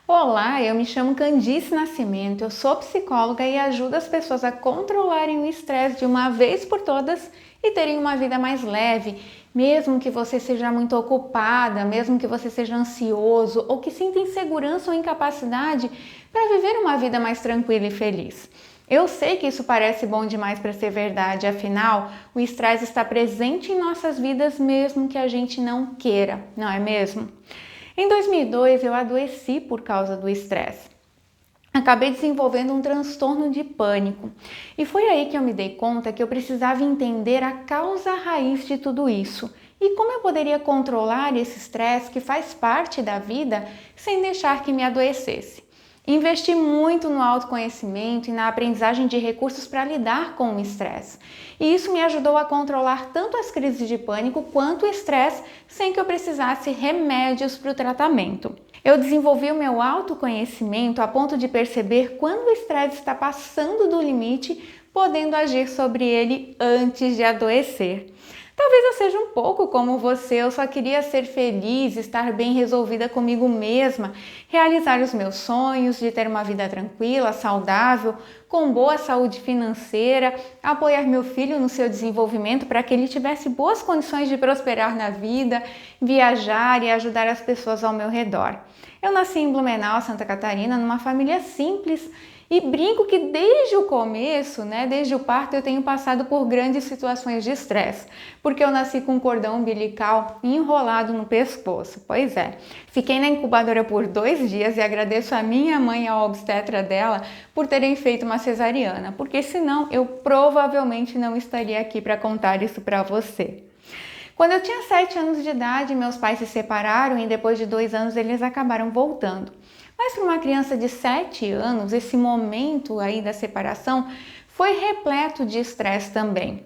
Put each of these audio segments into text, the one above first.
Olá, eu me chamo Candice Nascimento, eu sou psicóloga e ajudo as pessoas a controlarem o estresse de uma vez por todas e terem uma vida mais leve, mesmo que você seja muito ocupada, mesmo que você seja ansioso ou que sinta insegurança ou incapacidade para viver uma vida mais tranquila e feliz. Eu sei que isso parece bom demais para ser verdade, afinal, o estresse está presente em nossas vidas mesmo que a gente não queira, não é mesmo? Em 2002, eu adoeci por causa do estresse. Acabei desenvolvendo um transtorno de pânico e foi aí que eu me dei conta que eu precisava entender a causa raiz de tudo isso e como eu poderia controlar esse estresse que faz parte da vida sem deixar que me adoecesse. Investi muito no autoconhecimento e na aprendizagem de recursos para lidar com o estresse. E isso me ajudou a controlar tanto as crises de pânico quanto o estresse sem que eu precisasse remédios para o tratamento. Eu desenvolvi o meu autoconhecimento a ponto de perceber quando o estresse está passando do limite, podendo agir sobre ele antes de adoecer. Talvez eu seja um pouco como você, eu só queria ser feliz, estar bem resolvida comigo mesma, realizar os meus sonhos de ter uma vida tranquila, saudável, com boa saúde financeira, apoiar meu filho no seu desenvolvimento para que ele tivesse boas condições de prosperar na vida, viajar e ajudar as pessoas ao meu redor. Eu nasci em Blumenau, Santa Catarina, numa família simples, e brinco que desde o começo, desde o parto, eu tenho passado por grandes situações de estresse, porque eu nasci com um cordão umbilical enrolado no pescoço. Pois é, fiquei na incubadora por 2 dias e agradeço a minha mãe e a obstetra dela por terem feito uma cesariana, porque senão eu provavelmente não estaria aqui para contar isso para você. Quando eu tinha 7 anos de idade, meus pais se separaram e depois de 2 anos eles acabaram voltando. Mas para uma criança de 7 anos, esse momento aí da separação foi repleto de estresse também.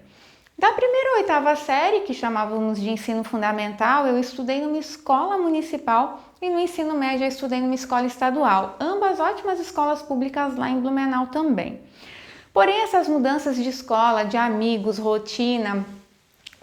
Da primeira à oitava série, que chamávamos de ensino fundamental, eu estudei numa escola municipal e no ensino médio eu estudei numa escola estadual, ambas ótimas escolas públicas lá em Blumenau também. Porém, essas mudanças de escola, de amigos, rotina,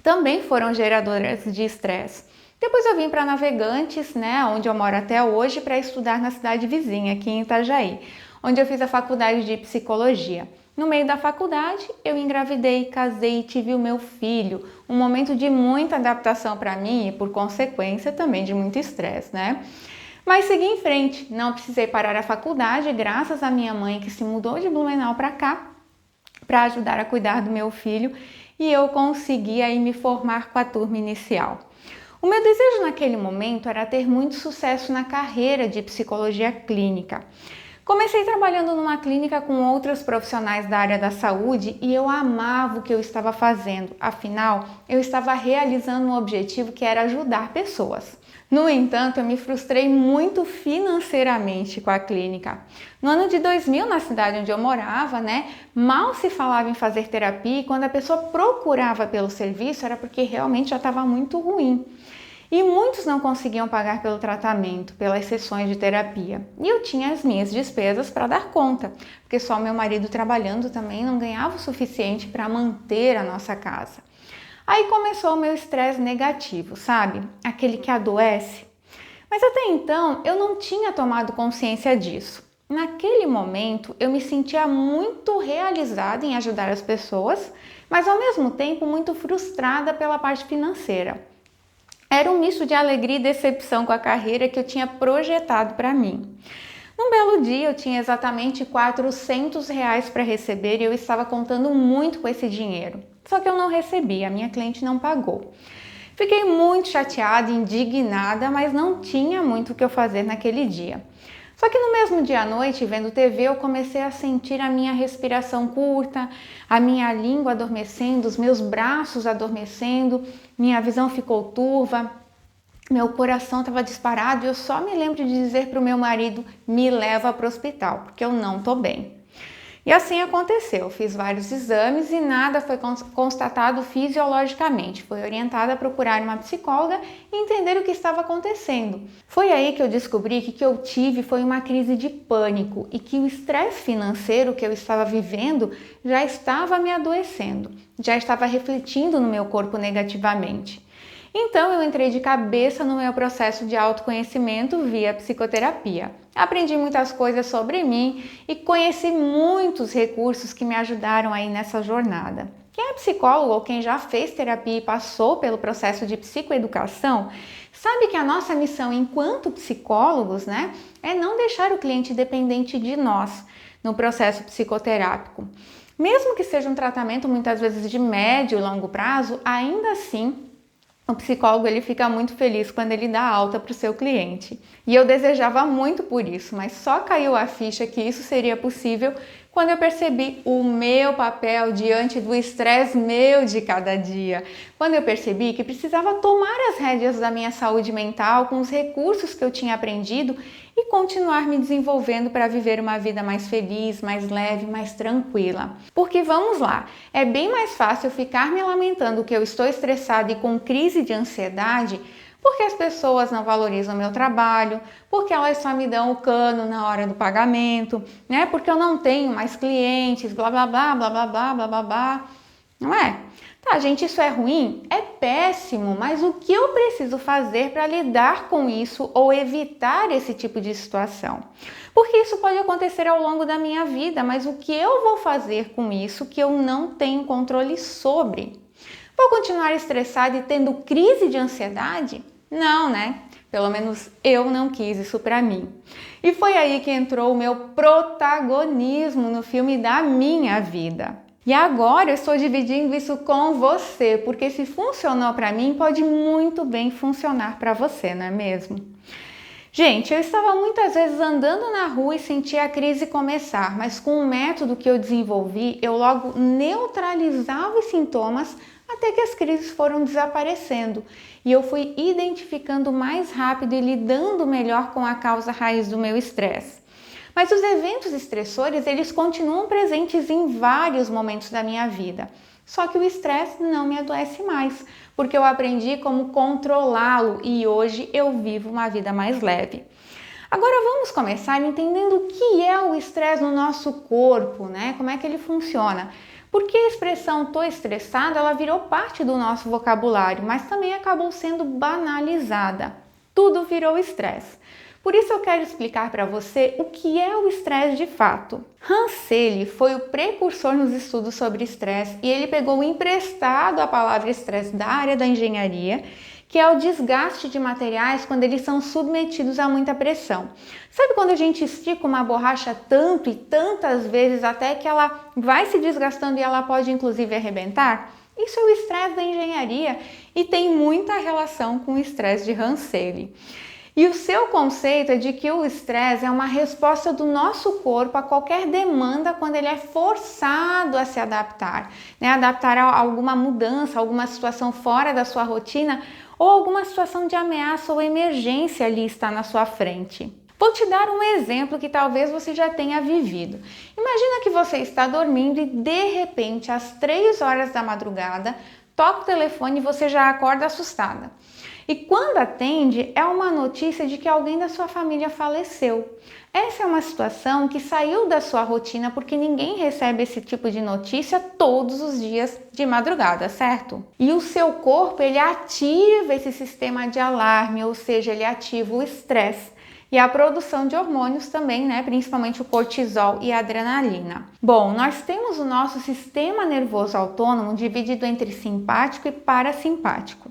também foram geradoras de estresse. Depois eu vim para Navegantes, onde eu moro até hoje, para estudar na cidade vizinha, aqui em Itajaí, onde eu fiz a faculdade de psicologia. No meio da faculdade, eu engravidei, casei e tive o meu filho. Um momento de muita adaptação para mim e, por consequência, também de muito estresse, Mas segui em frente, não precisei parar a faculdade, graças à minha mãe que se mudou de Blumenau para cá, para ajudar a cuidar do meu filho, e eu consegui aí me formar com a turma inicial. O meu desejo naquele momento era ter muito sucesso na carreira de psicologia clínica. Comecei trabalhando numa clínica com outros profissionais da área da saúde e eu amava o que eu estava fazendo, afinal, eu estava realizando um objetivo que era ajudar pessoas. No entanto, eu me frustrei muito financeiramente com a clínica. No ano de 2000, na cidade onde eu morava, mal se falava em fazer terapia e quando a pessoa procurava pelo serviço era porque realmente já estava muito ruim. E muitos não conseguiam pagar pelo tratamento, pelas sessões de terapia. E eu tinha as minhas despesas para dar conta, porque só meu marido trabalhando também não ganhava o suficiente para manter a nossa casa. Aí começou o meu estresse negativo, sabe? Aquele que adoece. Mas até então eu não tinha tomado consciência disso. Naquele momento eu me sentia muito realizada em ajudar as pessoas, mas ao mesmo tempo muito frustrada pela parte financeira. Era um misto de alegria e decepção com a carreira que eu tinha projetado para mim. Num belo dia eu tinha exatamente R$ 400 para receber e eu estava contando muito com esse dinheiro. Só que eu não recebi, a minha cliente não pagou. Fiquei muito chateada, indignada, mas não tinha muito o que eu fazer naquele dia. Só que no mesmo dia à noite, vendo TV, eu comecei a sentir a minha respiração curta, a minha língua adormecendo, os meus braços adormecendo, minha visão ficou turva, meu coração estava disparado e eu só me lembro de dizer para o meu marido, me leva para o hospital, porque eu não estou bem. E assim aconteceu, fiz vários exames e nada foi constatado fisiologicamente. Fui orientada a procurar uma psicóloga e entender o que estava acontecendo. Foi aí que eu descobri que o que eu tive foi uma crise de pânico e que o estresse financeiro que eu estava vivendo já estava me adoecendo, já estava refletindo no meu corpo negativamente. Então eu entrei de cabeça no meu processo de autoconhecimento via psicoterapia. Aprendi muitas coisas sobre mim e conheci muitos recursos que me ajudaram aí nessa jornada. Quem é psicólogo ou quem já fez terapia e passou pelo processo de psicoeducação, sabe que a nossa missão enquanto psicólogos, é não deixar o cliente dependente de nós no processo psicoterápico. Mesmo que seja um tratamento muitas vezes de médio e longo prazo, ainda assim o psicólogo ele fica muito feliz quando ele dá alta para o seu cliente. E eu desejava muito por isso, mas só caiu a ficha que isso seria possível quando eu percebi o meu papel diante do estresse meu de cada dia. Quando eu percebi que precisava tomar as rédeas da minha saúde mental com os recursos que eu tinha aprendido e continuar me desenvolvendo para viver uma vida mais feliz, mais leve, mais tranquila. Porque vamos lá, é bem mais fácil ficar me lamentando que eu estou estressada e com crise de ansiedade porque as pessoas não valorizam o meu trabalho, porque elas só me dão o cano na hora do pagamento, porque eu não tenho mais clientes, blá blá blá blá blá blá blá blá blá. Não é? Tá, gente, isso é ruim? É péssimo, mas o que eu preciso fazer para lidar com isso ou evitar esse tipo de situação? Porque isso pode acontecer ao longo da minha vida, mas o que eu vou fazer com isso que eu não tenho controle sobre? Vou continuar estressada e tendo crise de ansiedade? Não, Pelo menos eu não quis isso para mim. E foi aí que entrou o meu protagonismo no filme da minha vida. E agora eu estou dividindo isso com você, porque se funcionou para mim, pode muito bem funcionar para você, não é mesmo? Gente, eu estava muitas vezes andando na rua e sentia a crise começar, mas com o método que eu desenvolvi, eu logo neutralizava os sintomas até que as crises foram desaparecendo e eu fui identificando mais rápido e lidando melhor com a causa raiz do meu estresse. Mas os eventos estressores, eles continuam presentes em vários momentos da minha vida. Só que o estresse não me adoece mais, porque eu aprendi como controlá-lo e hoje eu vivo uma vida mais leve. Agora vamos começar entendendo o que é o estresse no nosso corpo, Como é que ele funciona? Porque a expressão "tô estressada" ela virou parte do nosso vocabulário, mas também acabou sendo banalizada. Tudo virou estresse. Por isso eu quero explicar para você o que é o estresse de fato. Hans Selye foi o precursor nos estudos sobre estresse e ele pegou emprestado a palavra estresse da área da engenharia, que é o desgaste de materiais quando eles são submetidos a muita pressão. Sabe quando a gente estica uma borracha tanto e tantas vezes até que ela vai se desgastando e ela pode inclusive arrebentar? Isso é o estresse da engenharia e tem muita relação com o estresse de Hans Selye. E o seu conceito é de que o estresse é uma resposta do nosso corpo a qualquer demanda quando ele é forçado a se adaptar, Adaptar a alguma mudança, alguma situação fora da sua rotina ou alguma situação de ameaça ou emergência ali está na sua frente. Vou te dar um exemplo que talvez você já tenha vivido. Imagina que você está dormindo e de repente às 3 horas da madrugada toca o telefone e você já acorda assustada. E quando atende, é uma notícia de que alguém da sua família faleceu. Essa é uma situação que saiu da sua rotina porque ninguém recebe esse tipo de notícia todos os dias de madrugada, certo? E o seu corpo, ele ativa esse sistema de alarme, ou seja, ele ativa o estresse. E a produção de hormônios também, principalmente o cortisol e a adrenalina. Bom, nós temos o nosso sistema nervoso autônomo dividido entre simpático e parasimpático.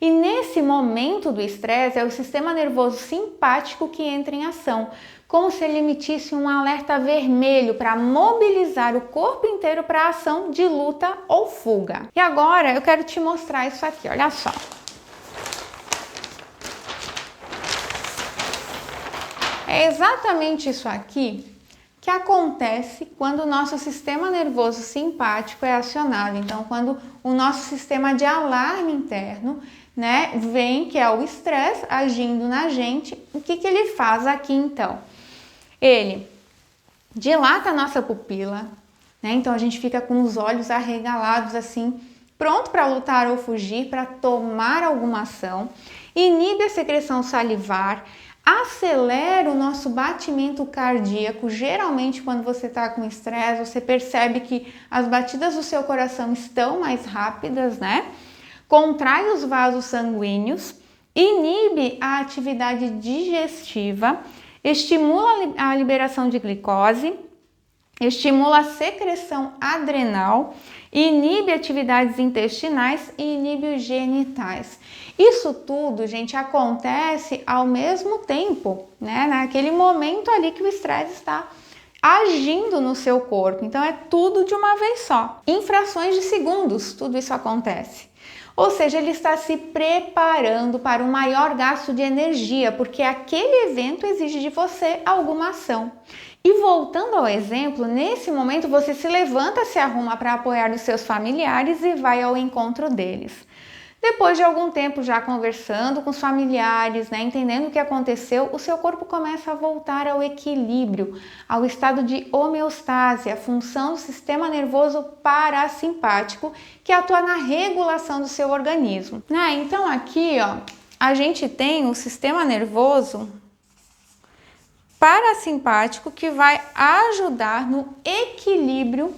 E nesse momento do estresse é o sistema nervoso simpático que entra em ação, como se ele emitisse um alerta vermelho para mobilizar o corpo inteiro para a ação de luta ou fuga. E agora eu quero te mostrar isso aqui, olha só. É exatamente isso aqui que acontece quando o nosso sistema nervoso simpático é acionado. Então, quando o nosso sistema de alarme interno, vem, que é o estresse, agindo na gente, o que ele faz aqui então? Ele dilata a nossa pupila, Então a gente fica com os olhos arregalados assim, pronto para lutar ou fugir, para tomar alguma ação, inibe a secreção salivar, acelera o nosso batimento cardíaco. Geralmente quando você está com estresse, você percebe que as batidas do seu coração estão mais rápidas, contrai os vasos sanguíneos, inibe a atividade digestiva, estimula a liberação de glicose, estimula a secreção adrenal, inibe atividades intestinais e inibe os genitais. Isso tudo, gente, acontece ao mesmo tempo, né? Naquele momento ali que o estresse está agindo no seu corpo. Então é tudo de uma vez só. Em frações de segundos, tudo isso acontece. Ou seja, ele está se preparando para um maior gasto de energia, porque aquele evento exige de você alguma ação. E voltando ao exemplo, nesse momento você se levanta, se arruma para apoiar os seus familiares e vai ao encontro deles. Depois de algum tempo já conversando com os familiares, né, entendendo o que aconteceu, o seu corpo começa a voltar ao equilíbrio, ao estado de homeostase, a função do sistema nervoso parasimpático que atua na regulação do seu organismo. Então aqui, ó, a gente tem o sistema nervoso parasimpático que vai ajudar no equilíbrio,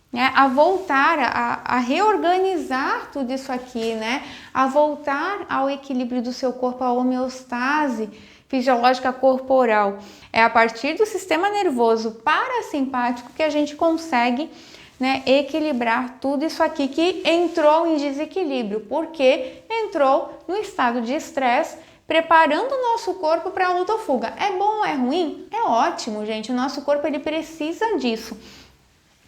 né, a voltar, a reorganizar tudo isso aqui, né, a voltar ao equilíbrio do seu corpo, a homeostase fisiológica corporal. É a partir do sistema nervoso parasimpático que a gente consegue, né, equilibrar tudo isso aqui que entrou em desequilíbrio, porque entrou no estado de estresse, preparando o nosso corpo para a luta ou fuga. É bom ou é ruim? É ótimo, gente. O nosso corpo ele precisa disso.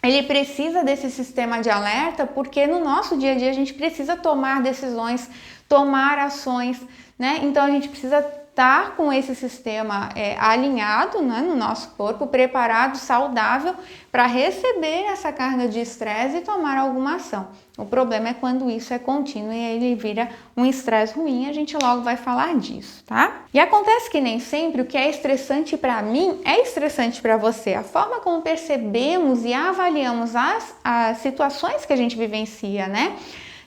Ele precisa desse sistema de alerta porque no nosso dia a dia a gente precisa tomar decisões, tomar ações, né? Então a gente precisa estar com esse sistema alinhado, né, no nosso corpo, preparado, saudável para receber essa carga de estresse e tomar alguma ação. O problema é quando isso é contínuo e ele vira um estresse ruim, a gente logo vai falar disso, tá? E acontece que nem sempre o que é estressante para mim é estressante para você. A forma como percebemos e avaliamos as situações que a gente vivencia, né?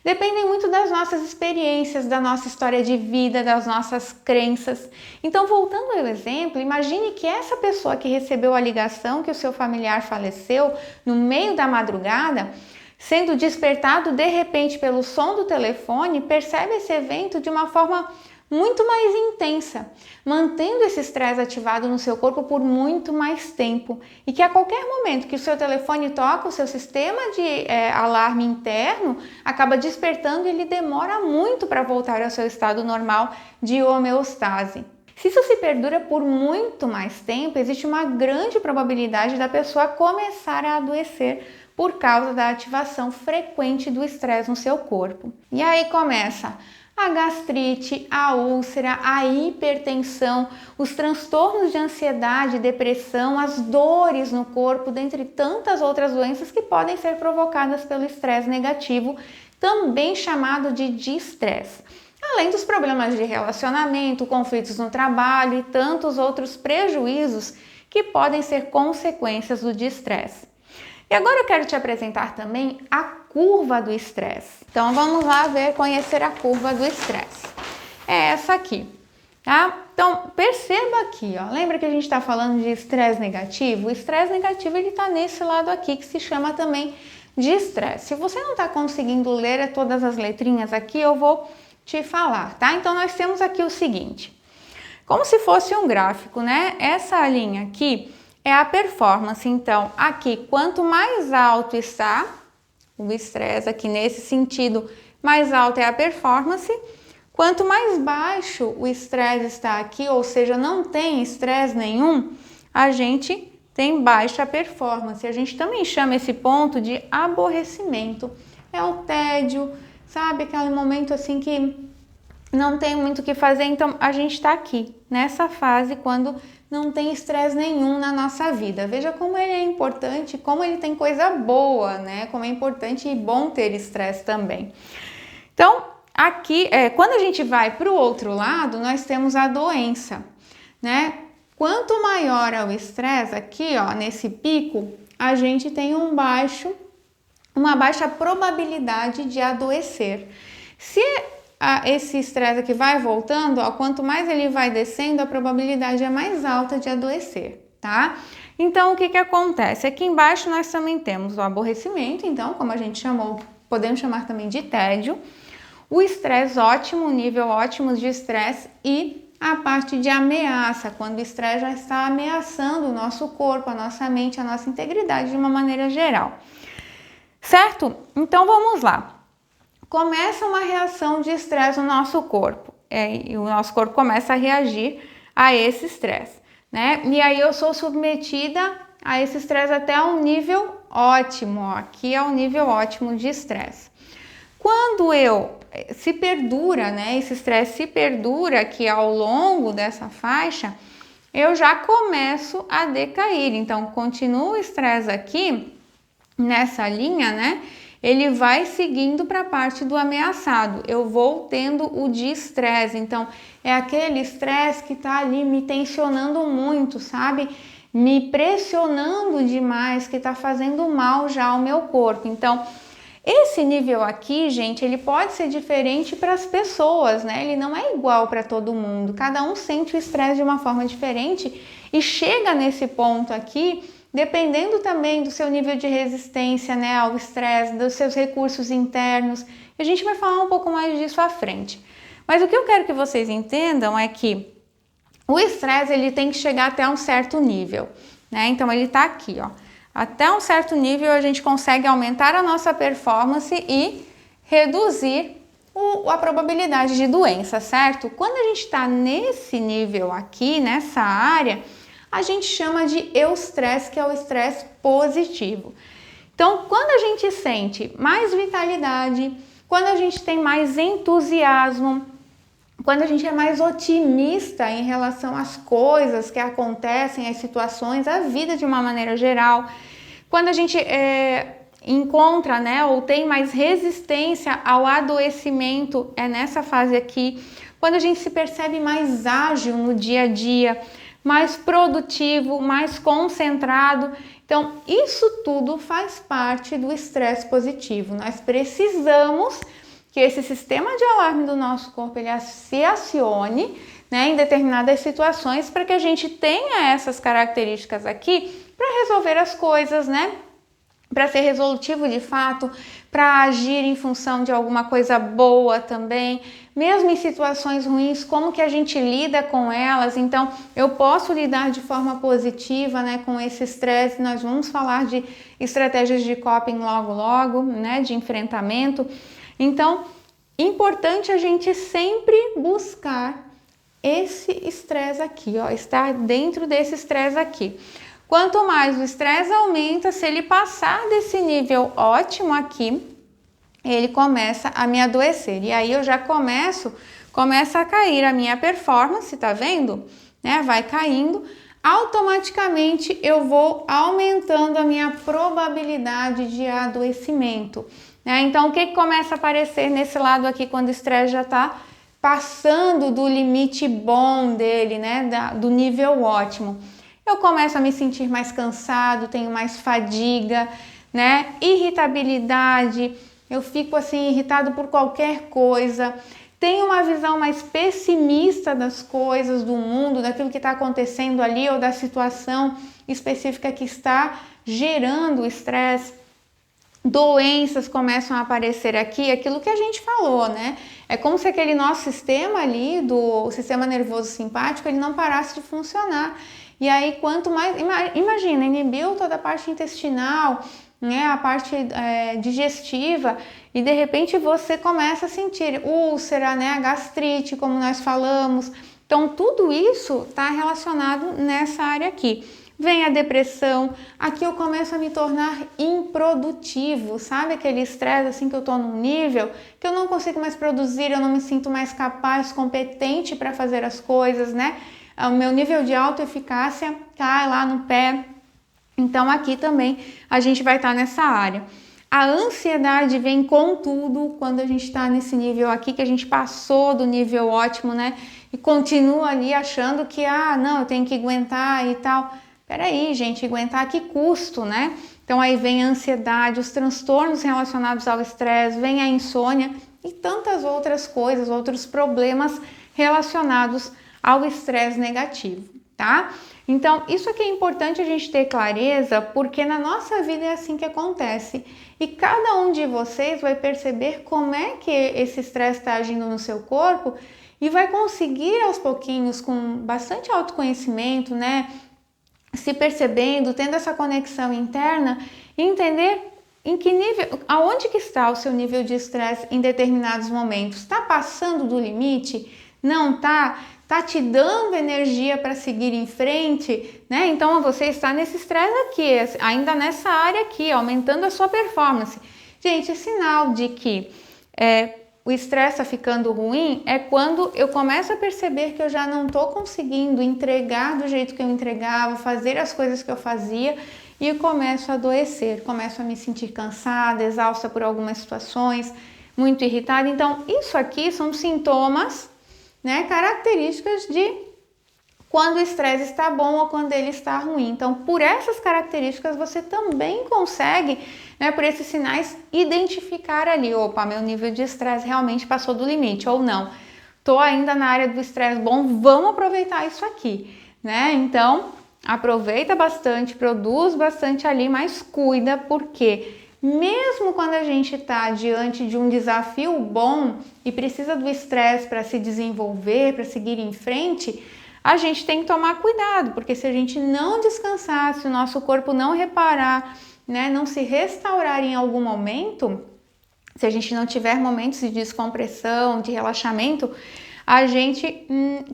Dependem muito das nossas experiências, da nossa história de vida, das nossas crenças. Então, voltando ao exemplo, imagine que essa pessoa que recebeu a ligação que o seu familiar faleceu no meio da madrugada, sendo despertado de repente pelo som do telefone, percebe esse evento de uma forma muito mais intensa, mantendo esse estresse ativado no seu corpo por muito mais tempo e que a qualquer momento que o seu telefone toca, o seu sistema de alarme interno acaba despertando e ele demora muito para voltar ao seu estado normal de homeostase. Se isso se perdura por muito mais tempo, existe uma grande probabilidade da pessoa começar a adoecer por causa da ativação frequente do estresse no seu corpo. E aí começa a gastrite, a úlcera, a hipertensão, os transtornos de ansiedade, depressão, as dores no corpo, dentre tantas outras doenças que podem ser provocadas pelo estresse negativo, também chamado de distresse. Além dos problemas de relacionamento, conflitos no trabalho e tantos outros prejuízos que podem ser consequências do distresse. E agora eu quero te apresentar também a curva do estresse. Então vamos lá conhecer a curva do estresse. É essa aqui, tá? Então perceba aqui, ó. Lembra que a gente está falando de estresse negativo? O estresse negativo ele está nesse lado aqui que se chama também de estresse. Se você não está conseguindo ler todas as letrinhas aqui, eu vou te falar, tá? Então nós temos aqui o seguinte, como se fosse um gráfico, né? Essa linha aqui é a performance. Então aqui, quanto mais alto está o estresse aqui nesse sentido, mais alta é a performance. Quanto mais baixo o estresse está aqui, ou seja, não tem estresse nenhum, a gente tem baixa performance. A gente também chama esse ponto de aborrecimento. É o tédio, sabe? Aquele momento assim que não tem muito o que fazer. Então a gente está aqui nessa fase quando não tem estresse nenhum na nossa vida. Veja como ele é importante, como ele tem coisa boa, né? Como é importante e bom ter estresse também. Então, aqui, quando a gente vai para o outro lado, nós temos a doença, né? Quanto maior é o estresse aqui, ó, nesse pico, a gente tem uma baixa probabilidade de adoecer. Se esse estresse aqui vai voltando, ó, quanto mais ele vai descendo, a probabilidade é mais alta de adoecer, tá? Então, o que acontece? Aqui embaixo nós também temos o aborrecimento, então, como a gente chamou, podemos chamar também de tédio, o estresse ótimo, o nível ótimo de estresse e a parte de ameaça, quando o estresse já está ameaçando o nosso corpo, a nossa mente, a nossa integridade de uma maneira geral. Certo? Então vamos lá. Começa uma reação de estresse no nosso corpo, e o nosso corpo começa a reagir a esse estresse, né? E aí eu sou submetida a esse estresse até um nível ótimo, ó. Aqui é o nível ótimo de estresse. Quando se perdura, né? Esse estresse se perdura aqui ao longo dessa faixa, eu já começo a decair. Então, continua o estresse aqui nessa linha, né? Ele vai seguindo para a parte do ameaçado. Eu vou tendo o de estresse. Então, é aquele estresse que tá ali me tensionando muito, sabe? Me pressionando demais, que tá fazendo mal já ao meu corpo. Então, esse nível aqui, gente, ele pode ser diferente para as pessoas, né? Ele não é igual para todo mundo. Cada um sente o estresse de uma forma diferente e chega nesse ponto aqui, dependendo também do seu nível de resistência, né, ao estresse, dos seus recursos internos. E a gente vai falar um pouco mais disso à frente. Mas o que eu quero que vocês entendam é que o estresse, ele tem que chegar até um certo nível, né? Então, ele tá aqui, ó. Até um certo nível, a gente consegue aumentar a nossa performance e reduzir a probabilidade de doença, certo? Quando a gente está nesse nível aqui, nessa área, a gente chama de eustresse, que é o estresse positivo. Então, quando a gente sente mais vitalidade, quando a gente tem mais entusiasmo, quando a gente é mais otimista em relação às coisas que acontecem, às situações, à vida de uma maneira geral, quando a gente encontra, né, ou tem mais resistência ao adoecimento, é nessa fase aqui, quando a gente se percebe mais ágil no dia a dia, mais produtivo, mais concentrado. Então, isso tudo faz parte do estresse positivo. Nós precisamos que esse sistema de alarme do nosso corpo ele se acione, né, em determinadas situações para que a gente tenha essas características aqui para resolver as coisas, né? Para ser resolutivo de fato, para agir em função de alguma coisa boa também, mesmo em situações ruins, como que a gente lida com elas. Então, eu posso lidar de forma positiva, né, com esse estresse. Nós vamos falar de estratégias de coping logo, né, de enfrentamento. Então, importante a gente sempre buscar esse estresse aqui, ó, estar dentro desse estresse aqui. Quanto mais o estresse aumenta, se ele passar desse nível ótimo aqui, ele começa a me adoecer. E aí eu já começa a cair a minha performance, tá vendo? Né? Vai caindo. Automaticamente eu vou aumentando a minha probabilidade de adoecimento. Né? Então, o que começa a aparecer nesse lado aqui quando o estresse já está passando do limite bom dele, né? Do nível ótimo? Eu começo a me sentir mais cansado, tenho mais fadiga, né? Irritabilidade, eu fico assim irritado por qualquer coisa, tenho uma visão mais pessimista das coisas, do mundo, daquilo que está acontecendo ali ou da situação específica que está gerando o estresse. Doenças começam a aparecer aqui, aquilo que a gente falou, né? É como se aquele nosso sistema ali, do sistema nervoso simpático, ele não parasse de funcionar. E aí, quanto mais, imagina, inibiu toda a parte intestinal, né, a parte digestiva, e de repente você começa a sentir úlcera, né, a gastrite, como nós falamos. Então, tudo isso está relacionado nessa área aqui. Vem a depressão, aqui eu começo a me tornar improdutivo, sabe aquele estresse assim que eu tô num nível que eu não consigo mais produzir, eu não me sinto mais capaz, competente para fazer as coisas, né? O meu nível de autoeficácia cai lá no pé. Então aqui também a gente vai estar nessa área. A ansiedade vem com tudo quando a gente está nesse nível aqui, que a gente passou do nível ótimo, né? E continua ali achando que, não, eu tenho que aguentar e tal. Peraí, gente, aguentar a que custo, né? Então aí vem a ansiedade, os transtornos relacionados ao estresse, vem a insônia e tantas outras coisas, outros problemas relacionados ao estresse negativo, tá? Então, isso aqui é importante a gente ter clareza, porque na nossa vida é assim que acontece. E cada um de vocês vai perceber como é que esse estresse está agindo no seu corpo e vai conseguir aos pouquinhos, com bastante autoconhecimento, né? Se percebendo, tendo essa conexão interna, entender em que nível, aonde que está o seu nível de estresse em determinados momentos. Está passando do limite? Não está? Está te dando energia para seguir em frente, né? Então você está nesse estresse aqui, ainda nessa área aqui, aumentando a sua performance. Gente, sinal de que o estresse está ficando ruim é quando eu começo a perceber que eu já não estou conseguindo entregar do jeito que eu entregava, fazer as coisas que eu fazia, e eu começo a adoecer, começo a me sentir cansada, exausta por algumas situações, muito irritada. Então, isso aqui são sintomas, né, características de quando o estresse está bom ou quando ele está ruim. Então, por essas características, você também consegue, né, por esses sinais, identificar ali, opa, meu nível de estresse realmente passou do limite, ou não, estou ainda na área do estresse bom, vamos aproveitar isso aqui, né? Então, aproveita bastante, produz bastante ali, mas cuida, porque mesmo quando a gente está diante de um desafio bom e precisa do estresse para se desenvolver, para seguir em frente, a gente tem que tomar cuidado, porque se a gente não descansar, se o nosso corpo não reparar, né, não se restaurar em algum momento, se a gente não tiver momentos de descompressão, de relaxamento, a gente,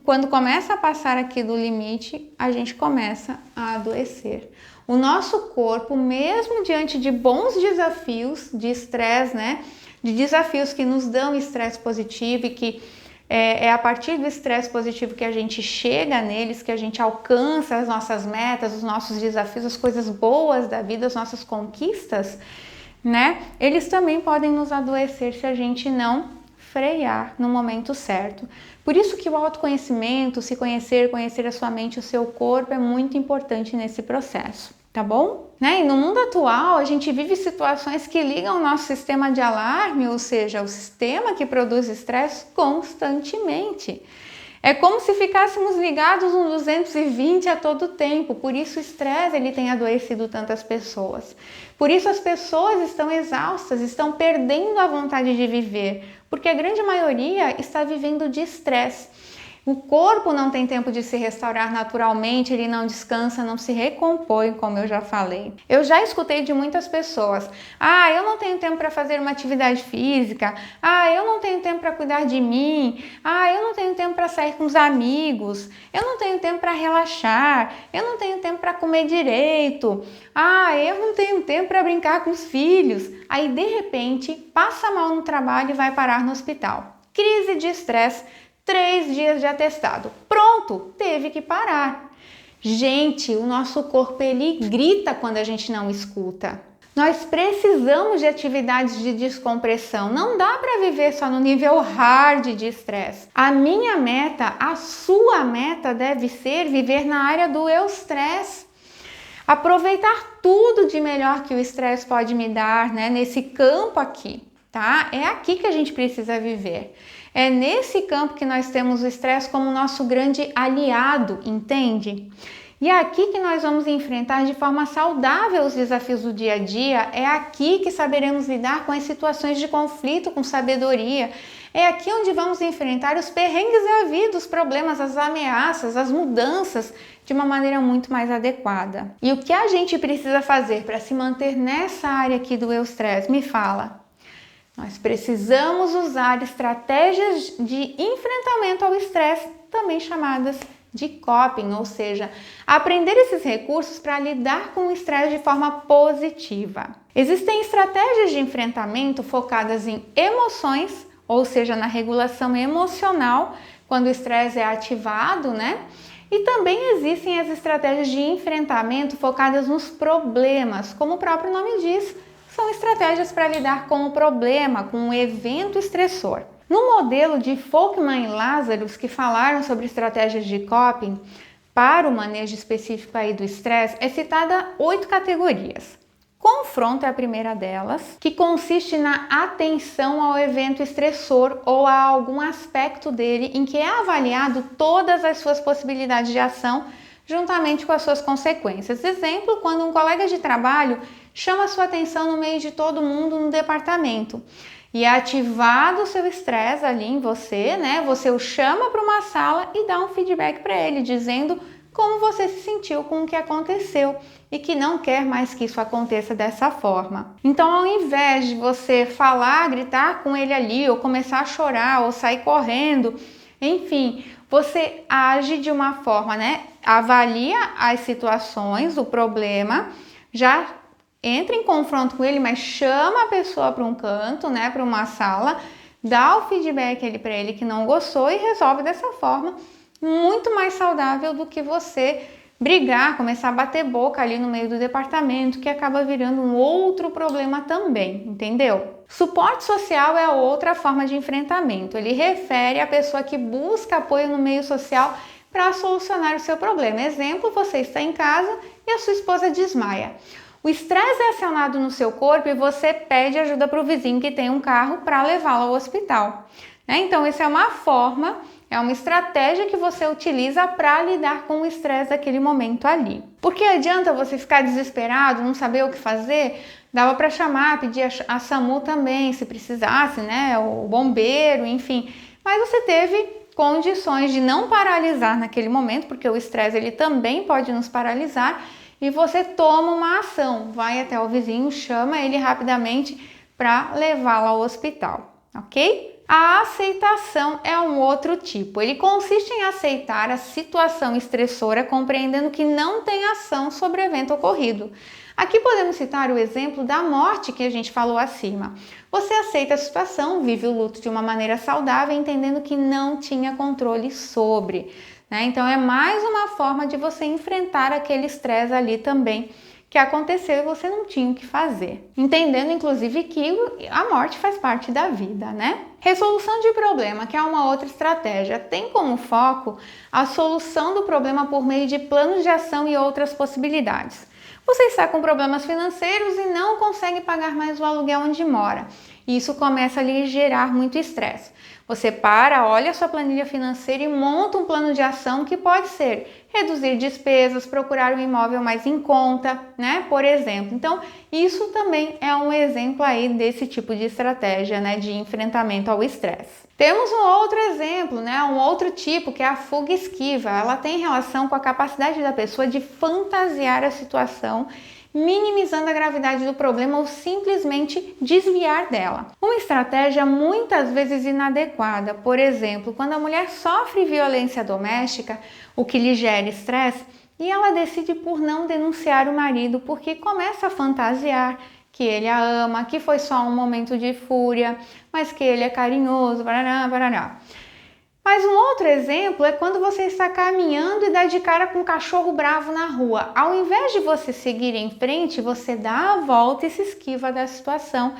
quando começa a passar aqui do limite, a gente começa a adoecer. O nosso corpo, mesmo diante de bons desafios de estresse, né, de desafios que nos dão estresse positivo e que é a partir do estresse positivo que a gente chega neles, que a gente alcança as nossas metas, os nossos desafios, as coisas boas da vida, as nossas conquistas, né? Eles também podem nos adoecer se a gente não frear no momento certo. Por isso que o autoconhecimento, se conhecer, conhecer a sua mente, o seu corpo é muito importante nesse processo, tá bom? Né? E no mundo atual, a gente vive situações que ligam o nosso sistema de alarme, ou seja, o sistema que produz estresse constantemente. É como se ficássemos ligados no 220 a todo tempo. Por isso o estresse ele tem adoecido tantas pessoas. Por isso as pessoas estão exaustas, estão perdendo a vontade de viver, porque a grande maioria está vivendo de estresse. O corpo não tem tempo de se restaurar naturalmente, ele não descansa, não se recompõe, como eu já falei. Eu já escutei de muitas pessoas: ah, eu não tenho tempo para fazer uma atividade física, ah, eu não tenho tempo para cuidar de mim, ah, eu não tenho tempo para sair com os amigos, eu não tenho tempo para relaxar, eu não tenho tempo para comer direito, ah, eu não tenho tempo para brincar com os filhos. Aí, de repente, passa mal no trabalho e vai parar no hospital. Crise de estresse, 3 dias de atestado. Pronto, teve que parar. Gente, o nosso corpo ele grita quando a gente não escuta. Nós precisamos de atividades de descompressão. Não dá para viver só no nível hard de estresse. A minha meta, a sua meta deve ser viver na área do eustresse. Aproveitar tudo de melhor que o estresse pode me dar, né, nesse campo aqui, tá? É aqui que a gente precisa viver. É nesse campo que nós temos o estresse como nosso grande aliado, entende? E é aqui que nós vamos enfrentar de forma saudável os desafios do dia a dia, é aqui que saberemos lidar com as situações de conflito com sabedoria, é aqui onde vamos enfrentar os perrengues da vida, os problemas, as ameaças, as mudanças de uma maneira muito mais adequada. E o que a gente precisa fazer para se manter nessa área aqui do eustresse? Me fala. Nós precisamos usar estratégias de enfrentamento ao estresse, também chamadas de coping, ou seja, aprender esses recursos para lidar com o estresse de forma positiva. Existem estratégias de enfrentamento focadas em emoções, ou seja, na regulação emocional, quando o estresse é ativado, né? E também existem as estratégias de enfrentamento focadas nos problemas, como o próprio nome diz, são estratégias para lidar com o problema, com o evento estressor. No modelo de Folkman e Lazarus, que falaram sobre estratégias de coping para o manejo específico aí do estresse, é citada 8 categorias. Confronto é a primeira delas, que consiste na atenção ao evento estressor ou a algum aspecto dele em que é avaliado todas as suas possibilidades de ação juntamente com as suas consequências. Exemplo, quando um colega de trabalho chama sua atenção no meio de todo mundo no departamento e é ativado o seu estresse ali em você, né? Você o chama para uma sala e dá um feedback para ele, dizendo como você se sentiu com o que aconteceu e que não quer mais que isso aconteça dessa forma. Então, ao invés de você falar, gritar com ele ali, ou começar a chorar, ou sair correndo, enfim, você age de uma forma, né? Avalia as situações, o problema, já entra em confronto com ele, mas chama a pessoa para um canto, né? Para uma sala, dá o feedback ali para ele que não gostou e resolve dessa forma, muito mais saudável do que você brigar, começar a bater boca ali no meio do departamento, que acaba virando um outro problema também, entendeu? Suporte social é outra forma de enfrentamento. Ele refere à pessoa que busca apoio no meio social para solucionar o seu problema. Exemplo, você está em casa e a sua esposa desmaia. O estresse é acionado no seu corpo e você pede ajuda para o vizinho que tem um carro para levá-lo ao hospital, né? Então, essa é uma forma, é uma estratégia que você utiliza para lidar com o estresse daquele momento ali. Porque adianta você ficar desesperado, não saber o que fazer? Dava para chamar, pedir a SAMU também, se precisasse, né? O bombeiro, enfim. Mas você teve condições de não paralisar naquele momento, porque o estresse ele também pode nos paralisar, e você toma uma ação, vai até o vizinho, chama ele rapidamente para levá-lo ao hospital, ok? A aceitação é um outro tipo. Ele consiste em aceitar a situação estressora, compreendendo que não tem ação sobre o evento ocorrido. Aqui podemos citar o exemplo da morte que a gente falou acima. Você aceita a situação, vive o luto de uma maneira saudável, entendendo que não tinha controle sobre, né? Então é mais uma forma de você enfrentar aquele estresse ali também que aconteceu e você não tinha o que fazer. Entendendo, inclusive, que a morte faz parte da vida, né? Resolução de problema, que é uma outra estratégia, tem como foco a solução do problema por meio de planos de ação e outras possibilidades. Você está com problemas financeiros e não consegue pagar mais o aluguel onde mora. Isso começa a lhe gerar muito estresse. Você olha a sua planilha financeira e monta um plano de ação que pode ser reduzir despesas, procurar um imóvel mais em conta, né? Por exemplo. Então, isso também é um exemplo aí desse tipo de estratégia, né? De enfrentamento ao estresse. Temos um outro exemplo, né? Um outro tipo, que é a fuga esquiva. Ela tem relação com a capacidade da pessoa de fantasiar a situação, minimizando a gravidade do problema ou simplesmente desviar dela. Uma estratégia muitas vezes inadequada, por exemplo, quando a mulher sofre violência doméstica, o que lhe gera estresse, e ela decide por não denunciar o marido porque começa a fantasiar que ele a ama, que foi só um momento de fúria, mas que ele é carinhoso, barará, barará. Mas um outro exemplo é quando você está caminhando e dá de cara com um cachorro bravo na rua. Ao invés de você seguir em frente, você dá a volta e se esquiva da situação,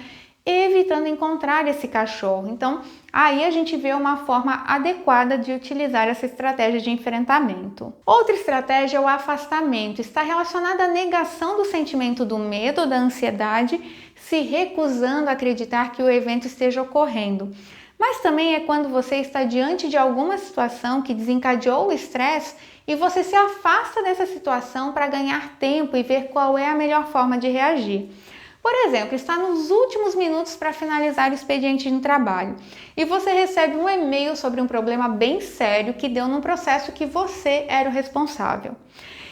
evitando encontrar esse cachorro. Então, aí a gente vê uma forma adequada de utilizar essa estratégia de enfrentamento. Outra estratégia é o afastamento. Está relacionada à negação do sentimento do medo ou da ansiedade, se recusando a acreditar que o evento esteja ocorrendo. Mas também é quando você está diante de alguma situação que desencadeou o estresse e você se afasta dessa situação para ganhar tempo e ver qual é a melhor forma de reagir. Por exemplo, está nos últimos minutos para finalizar o expediente no trabalho e você recebe um e-mail sobre um problema bem sério que deu num processo que você era o responsável.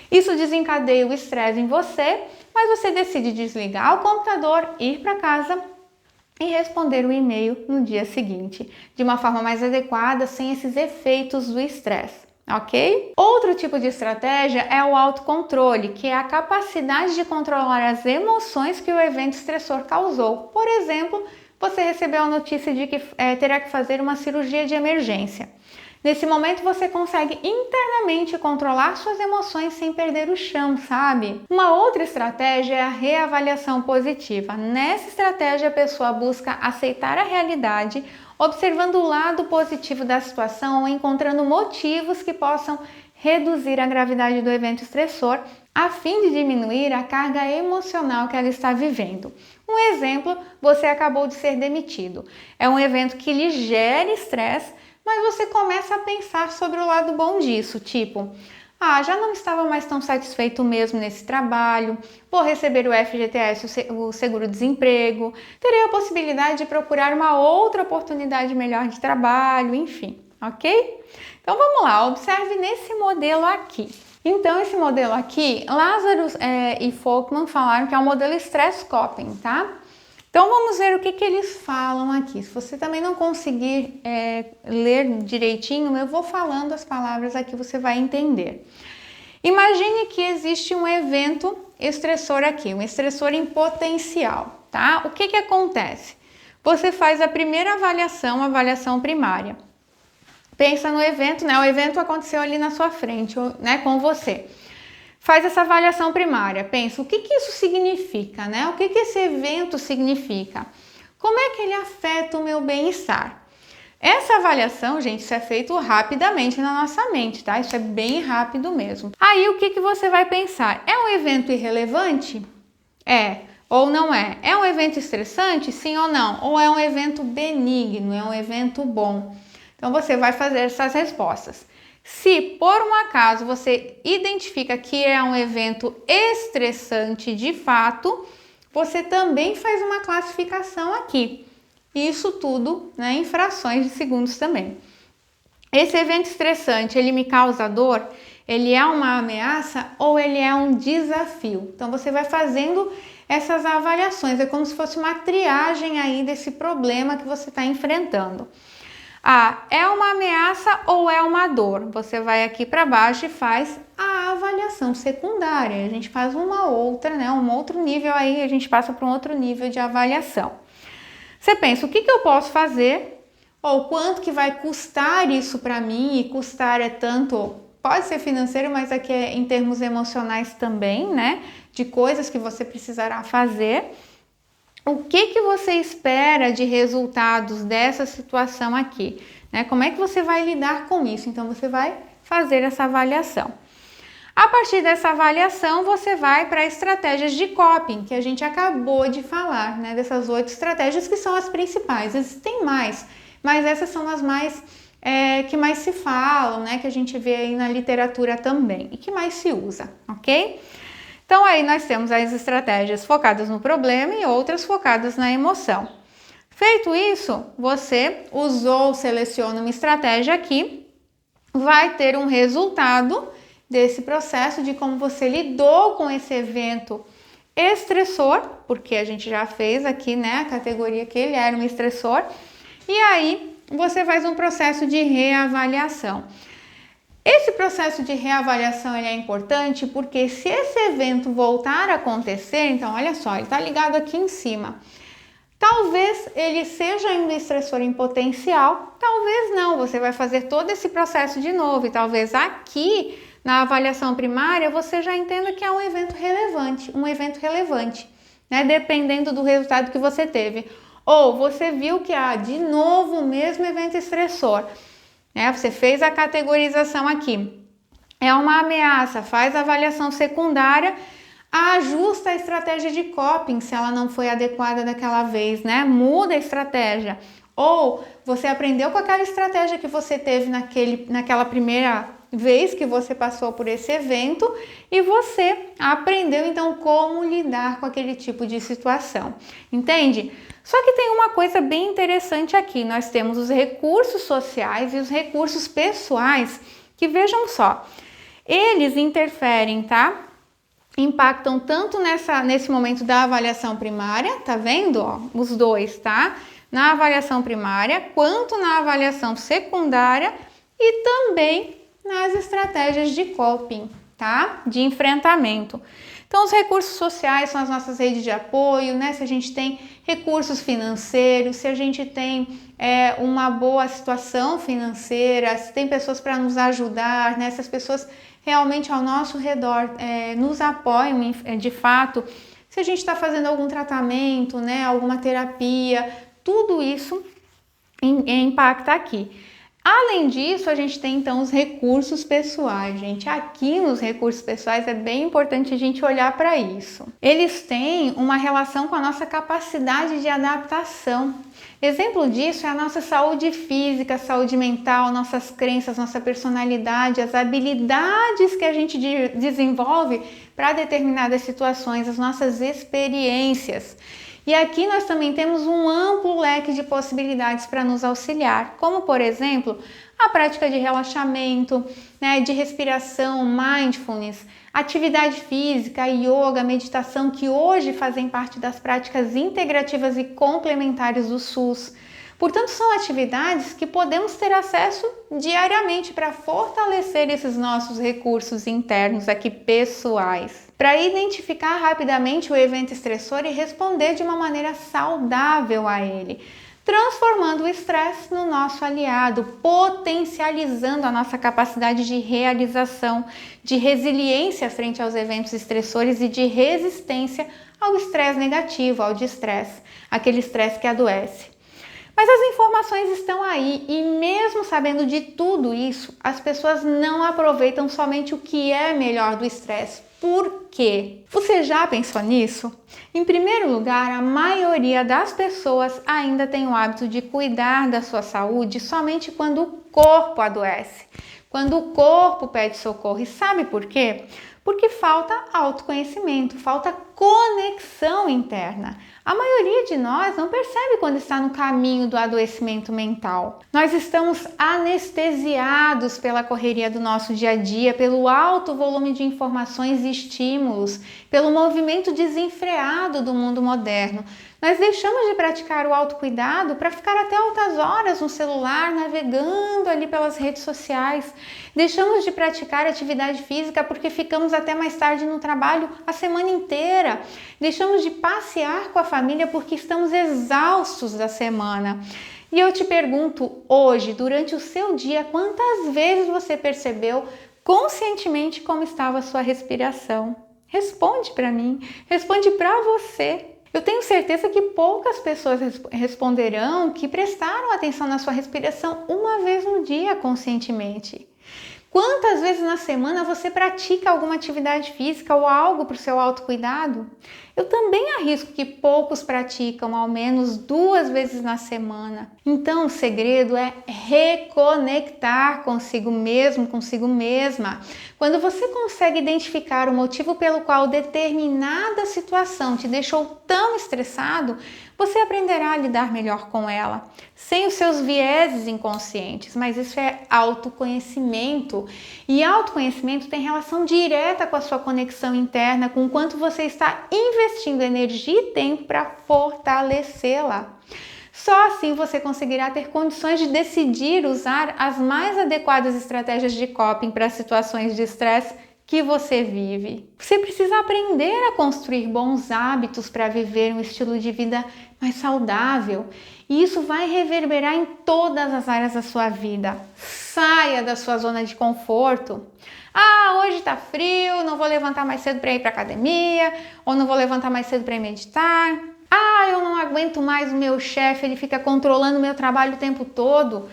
Isso desencadeia o estresse em você, mas você decide desligar o computador, ir para casa e responder o e-mail no dia seguinte, de uma forma mais adequada, sem esses efeitos do estresse, ok? Outro tipo de estratégia é o autocontrole, que é a capacidade de controlar as emoções que o evento estressor causou. Por exemplo, você recebeu a notícia de que terá que fazer uma cirurgia de emergência. Nesse momento você consegue internamente controlar suas emoções sem perder o chão, sabe? Uma outra estratégia é a reavaliação positiva. Nessa estratégia a pessoa busca aceitar a realidade, observando o lado positivo da situação ou encontrando motivos que possam reduzir a gravidade do evento estressor, a fim de diminuir a carga emocional que ela está vivendo. Um exemplo, você acabou de ser demitido. É um evento que lhe gera estresse, mas você começa a pensar sobre o lado bom disso, tipo, Já não estava mais tão satisfeito mesmo nesse trabalho, vou receber o FGTS, o seguro-desemprego, terei a possibilidade de procurar uma outra oportunidade melhor de trabalho, enfim, ok? Então vamos lá, observe nesse modelo aqui. Então esse modelo aqui, Lazarus e Folkman falaram que é o modelo Stress Coping, tá? Então vamos ver o que eles falam aqui. Se você também não conseguir ler direitinho, eu vou falando as palavras aqui, você vai entender. Imagine que existe um evento estressor aqui, um estressor em potencial, tá? O que acontece? Você faz a primeira avaliação, a avaliação primária. Pensa no evento, né? O evento aconteceu ali na sua frente, né? Com você. Faz essa avaliação primária, pensa o que isso significa, né? O que esse evento significa? Como é que ele afeta o meu bem-estar? Essa avaliação, gente, isso é feito rapidamente na nossa mente, tá? Isso é bem rápido mesmo. Aí o que você vai pensar? É um evento irrelevante? É ou não é? É um evento estressante? Sim ou não? Ou é um evento benigno? É um evento bom? Então você vai fazer essas respostas. Se por um acaso você identifica que é um evento estressante de fato, você também faz uma classificação aqui. Isso tudo, né, em frações de segundos também. Esse evento estressante, ele me causa dor? Ele é uma ameaça ou ele é um desafio? Então você vai fazendo essas avaliações, é como se fosse uma triagem aí desse problema que você está enfrentando. É uma ameaça ou é uma dor? Você vai aqui para baixo e faz a avaliação secundária. A gente faz uma outra, né? Um outro nível aí, a gente passa para um outro nível de avaliação. Você pensa, o que eu posso fazer? Ou quanto que vai custar isso para mim? E custar é tanto, pode ser financeiro, mas aqui é em termos emocionais também, né? De coisas que você precisará fazer. O que você espera de resultados dessa situação aqui? Né? Como é que você vai lidar com isso? Então, você vai fazer essa avaliação. A partir dessa avaliação, você vai para estratégias de coping, que a gente acabou de falar, né? Dessas 8 estratégias que são as principais. Existem mais, mas essas são as mais que mais se falam, né? Que a gente vê aí na literatura também e que mais se usa, ok? Então aí nós temos as estratégias focadas no problema e outras focadas na emoção. Feito isso, você seleciona uma estratégia aqui, vai ter um resultado desse processo de como você lidou com esse evento estressor, porque a gente já fez aqui, né, a categoria que ele era um estressor, e aí você faz um processo de reavaliação. Esse processo de reavaliação ele é importante porque se esse evento voltar a acontecer, então olha só, ele está ligado aqui em cima. Talvez ele seja ainda estressor em potencial, talvez não, você vai fazer todo esse processo de novo e talvez aqui na avaliação primária você já entenda que é um evento relevante, né? Dependendo do resultado que você teve. Ou você viu que de novo o mesmo evento estressor. Você fez a categorização aqui, é uma ameaça, faz a avaliação secundária, ajusta a estratégia de coping se ela não foi adequada daquela vez, né? Muda a estratégia. Ou você aprendeu com aquela estratégia que você teve naquela primeira vez que você passou por esse evento e você aprendeu então como lidar com aquele tipo de situação, entende? Só que tem uma coisa bem interessante aqui, nós temos os recursos sociais e os recursos pessoais que, vejam só, eles interferem, tá? Impactam tanto nesse momento da avaliação primária, tá vendo? Ó, os dois, tá? Na avaliação primária, quanto na avaliação secundária e também nas estratégias de coping, tá? De enfrentamento. Então, os recursos sociais são as nossas redes de apoio, né? Se a gente tem recursos financeiros, se a gente tem uma boa situação financeira, se tem pessoas para nos ajudar, né? Se as pessoas realmente ao nosso redor nos apoiam de fato, se a gente está fazendo algum tratamento, né? Alguma terapia, tudo isso impacta aqui. Além disso, a gente tem então os recursos pessoais, gente. Aqui nos recursos pessoais é bem importante a gente olhar para isso. Eles têm uma relação com a nossa capacidade de adaptação. Exemplo disso é a nossa saúde física, saúde mental, nossas crenças, nossa personalidade, as habilidades que a gente desenvolve para determinadas situações, as nossas experiências. E aqui nós também temos um amplo leque de possibilidades para nos auxiliar, como por exemplo, a prática de relaxamento, de respiração, mindfulness, atividade física, yoga, meditação, que hoje fazem parte das práticas integrativas e complementares do SUS. Portanto, são atividades que podemos ter acesso diariamente para fortalecer esses nossos recursos internos aqui pessoais, para identificar rapidamente o evento estressor e responder de uma maneira saudável a ele, transformando o estresse no nosso aliado, potencializando a nossa capacidade de realização, de resiliência frente aos eventos estressores e de resistência ao estresse negativo, ao distresse, aquele estresse que adoece. Mas as informações estão aí e mesmo sabendo de tudo isso, as pessoas não aproveitam somente o que é melhor do estresse. Por quê? Você já pensou nisso? Em primeiro lugar, a maioria das pessoas ainda tem o hábito de cuidar da sua saúde somente quando o corpo adoece, quando o corpo pede socorro. E sabe por quê? Porque falta autoconhecimento, falta conexão interna. A maioria de nós não percebe quando está no caminho do adoecimento mental. Nós estamos anestesiados pela correria do nosso dia a dia, pelo alto volume de informações e estímulos, pelo movimento desenfreado do mundo moderno. Nós deixamos de praticar o autocuidado para ficar até altas horas no celular, navegando ali pelas redes sociais. Deixamos de praticar atividade física porque ficamos até mais tarde no trabalho a semana inteira. Deixamos de passear com a família porque estamos exaustos da semana. E eu te pergunto hoje, durante o seu dia, quantas vezes você percebeu conscientemente como estava a sua respiração? Responde para mim, responde para você. Eu tenho certeza que poucas pessoas responderão que prestaram atenção na sua respiração uma vez no dia conscientemente. Quantas vezes na semana você pratica alguma atividade física ou algo para o seu autocuidado? Eu também arrisco que poucos praticam ao menos 2 vezes na semana. Então, o segredo é reconectar consigo mesmo, consigo mesma. Quando você consegue identificar o motivo pelo qual determinada situação te deixou tão estressado, você aprenderá a lidar melhor com ela, sem os seus vieses inconscientes, mas isso é autoconhecimento. E autoconhecimento tem relação direta com a sua conexão interna, com o quanto você está investindo energia e tempo para fortalecê-la. Só assim você conseguirá ter condições de decidir usar as mais adequadas estratégias de coping para situações de estresse que você vive. Você precisa aprender a construir bons hábitos para viver um estilo de vida mais saudável. E isso vai reverberar em todas as áreas da sua vida. Saia da sua zona de conforto. Hoje tá frio, não vou levantar mais cedo para ir para academia, ou não vou levantar mais cedo para ir meditar. Eu não aguento mais o meu chefe, ele fica controlando o meu trabalho o tempo todo.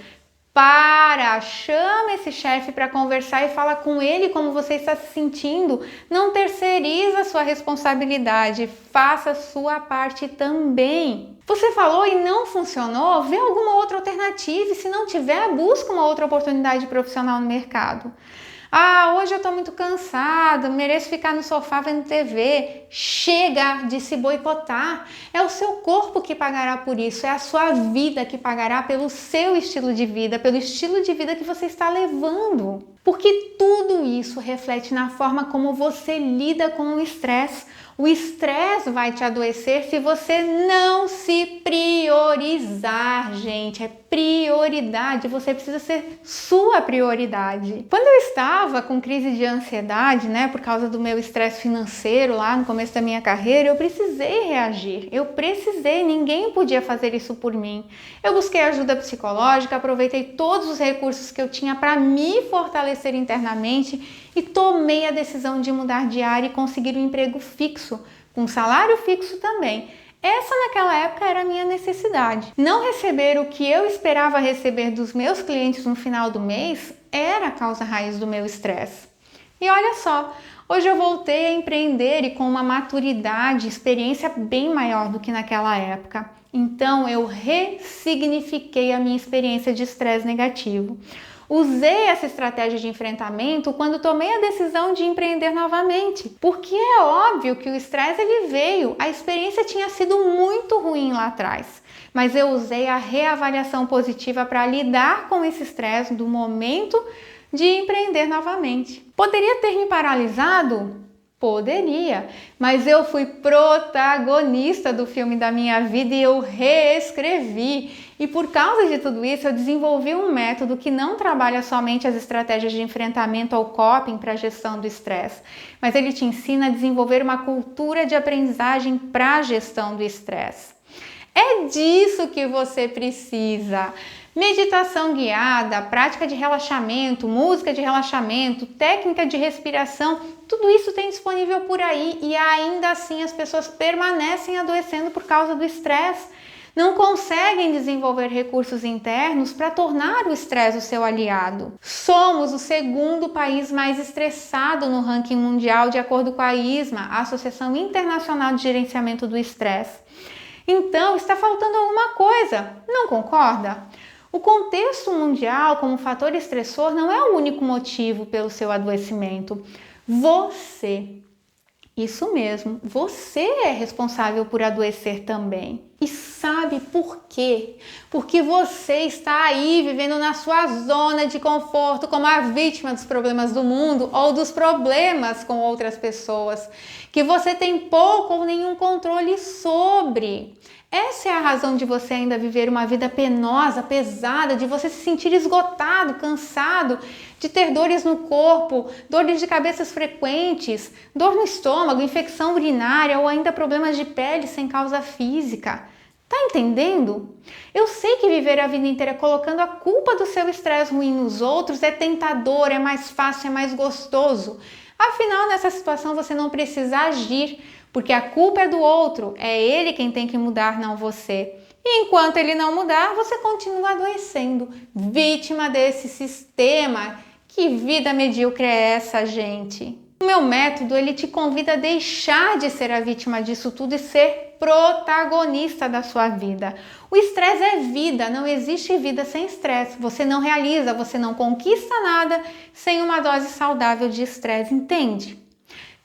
Chama esse chefe para conversar e fala com ele como você está se sentindo. Não terceiriza a sua responsabilidade, faça a sua parte também. Você falou e não funcionou? Vê alguma outra alternativa e se não tiver, busca uma outra oportunidade profissional no mercado. Hoje eu estou muito cansada, mereço ficar no sofá vendo TV. Chega de se boicotar. É o seu corpo que pagará por isso, é a sua vida que pagará pelo seu estilo de vida, pelo estilo de vida que você está levando. Porque tudo isso reflete na forma como você lida com o estresse. O estresse vai te adoecer se você não se priorizar, gente. É prioridade, você precisa ser sua prioridade. Quando eu estava com crise de ansiedade, por causa do meu estresse financeiro lá no começo da minha carreira, eu precisei reagir. Ninguém podia fazer isso por mim. Eu busquei ajuda psicológica, aproveitei todos os recursos que eu tinha para me fortalecer internamente e tomei a decisão de mudar de área e conseguir um emprego fixo, com salário fixo também. Essa naquela época era a minha necessidade. Não receber o que eu esperava receber dos meus clientes no final do mês era a causa raiz do meu estresse. E olha só, hoje eu voltei a empreender e com uma maturidade, experiência bem maior do que naquela época. Então eu ressignifiquei a minha experiência de estresse negativo. Usei essa estratégia de enfrentamento quando tomei a decisão de empreender novamente, porque é óbvio que o estresse ele veio, a experiência tinha sido muito ruim lá atrás, mas eu usei a reavaliação positiva para lidar com esse estresse do momento de empreender novamente. Poderia ter me paralisado? Poderia, mas eu fui protagonista do filme da minha vida e eu reescrevi. E por causa de tudo isso, eu desenvolvi um método que não trabalha somente as estratégias de enfrentamento ao coping para a gestão do estresse, mas ele te ensina a desenvolver uma cultura de aprendizagem para a gestão do estresse. É disso que você precisa. Meditação guiada, prática de relaxamento, música de relaxamento, técnica de respiração, tudo isso tem disponível por aí e ainda assim as pessoas permanecem adoecendo por causa do estresse. Não conseguem desenvolver recursos internos para tornar o estresse o seu aliado. Somos o segundo país mais estressado no ranking mundial de acordo com a ISMA, a Associação Internacional de Gerenciamento do Estresse. Então, está faltando alguma coisa, não concorda? O contexto mundial como fator estressor não é o único motivo pelo seu adoecimento. Isso mesmo, você é responsável por adoecer também. E sabe por quê? Porque você está aí vivendo na sua zona de conforto como a vítima dos problemas do mundo ou dos problemas com outras pessoas, que você tem pouco ou nenhum controle sobre. Essa é a razão de você ainda viver uma vida penosa, pesada, de você se sentir esgotado, cansado, de ter dores no corpo, dores de cabeças frequentes, dor no estômago, infecção urinária ou ainda problemas de pele sem causa física. Tá entendendo? Eu sei que viver a vida inteira colocando a culpa do seu estresse ruim nos outros é tentador, é mais fácil, é mais gostoso. Afinal, nessa situação você não precisa agir, porque a culpa é do outro, é ele quem tem que mudar, não você. E enquanto ele não mudar, você continua adoecendo, vítima desse sistema. Que vida medíocre é essa, gente? O meu método, ele te convida a deixar de ser a vítima disso tudo e ser protagonista da sua vida. O estresse é vida, não existe vida sem estresse. Você não realiza, você não conquista nada sem uma dose saudável de estresse, entende?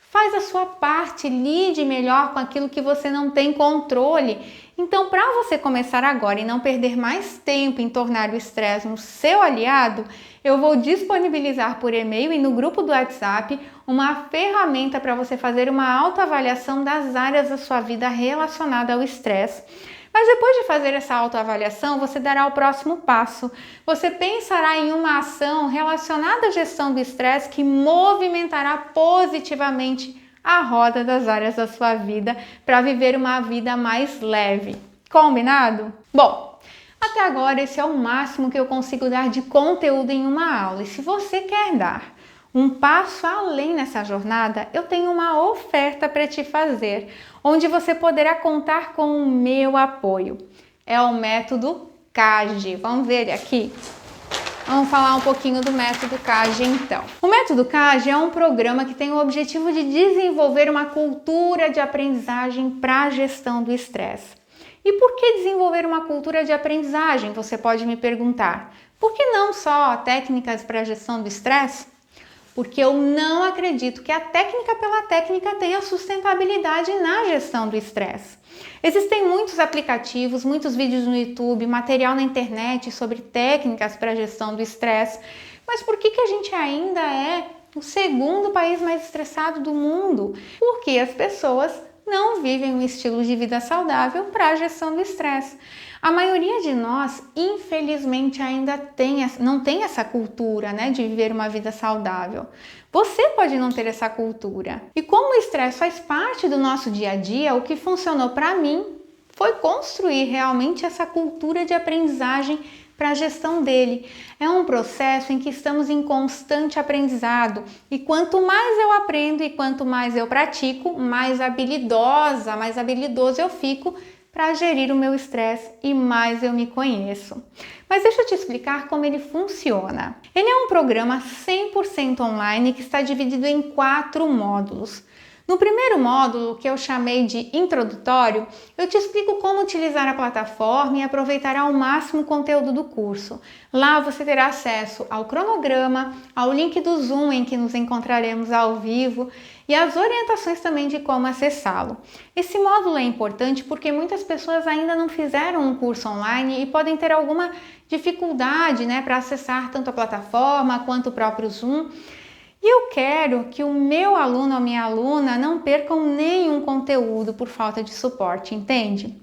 Faz a sua parte, lide melhor com aquilo que você não tem controle. Então, para você começar agora e não perder mais tempo em tornar o estresse no seu aliado, eu vou disponibilizar por e-mail e no grupo do WhatsApp uma ferramenta para você fazer uma autoavaliação das áreas da sua vida relacionada ao estresse. Mas depois de fazer essa autoavaliação, você dará o próximo passo. Você pensará em uma ação relacionada à gestão do estresse que movimentará positivamente a roda das áreas da sua vida para viver uma vida mais leve. Combinado? Bom, até agora esse é o máximo que eu consigo dar de conteúdo em uma aula. E se você quer dar um passo além nessa jornada, eu tenho uma oferta para te fazer, onde você poderá contar com o meu apoio. É o método CAGE. Vamos ver ele aqui? Vamos falar um pouquinho do método CAGE então. O método CAGE é um programa que tem o objetivo de desenvolver uma cultura de aprendizagem para a gestão do estresse. E por que desenvolver uma cultura de aprendizagem? Você pode me perguntar. Por que não só técnicas para a gestão do estresse? Porque eu não acredito que a técnica pela técnica tenha sustentabilidade na gestão do estresse. Existem muitos aplicativos, muitos vídeos no YouTube, material na internet sobre técnicas para a gestão do estresse, mas por que a gente ainda é o segundo país mais estressado do mundo? Porque as pessoas não vivem um estilo de vida saudável para a gestão do estresse. A maioria de nós, infelizmente, ainda não tem essa cultura, de viver uma vida saudável. Você pode não ter essa cultura. E como o estresse faz parte do nosso dia a dia, o que funcionou para mim foi construir realmente essa cultura de aprendizagem para a gestão dele. É um processo em que estamos em constante aprendizado e quanto mais eu aprendo e quanto mais eu pratico, mais habilidosa, mais habilidoso eu fico para gerir o meu estresse e mais eu me conheço. Mas deixa eu te explicar como ele funciona. Ele é um programa 100% online que está dividido em 4 módulos. No primeiro módulo, que eu chamei de introdutório, eu te explico como utilizar a plataforma e aproveitar ao máximo o conteúdo do curso. Lá você terá acesso ao cronograma, ao link do Zoom em que nos encontraremos ao vivo e as orientações também de como acessá-lo. Esse módulo é importante porque muitas pessoas ainda não fizeram um curso online e podem ter alguma dificuldade, para acessar tanto a plataforma quanto o próprio Zoom. E eu quero que o meu aluno ou a minha aluna não percam nenhum conteúdo por falta de suporte, entende?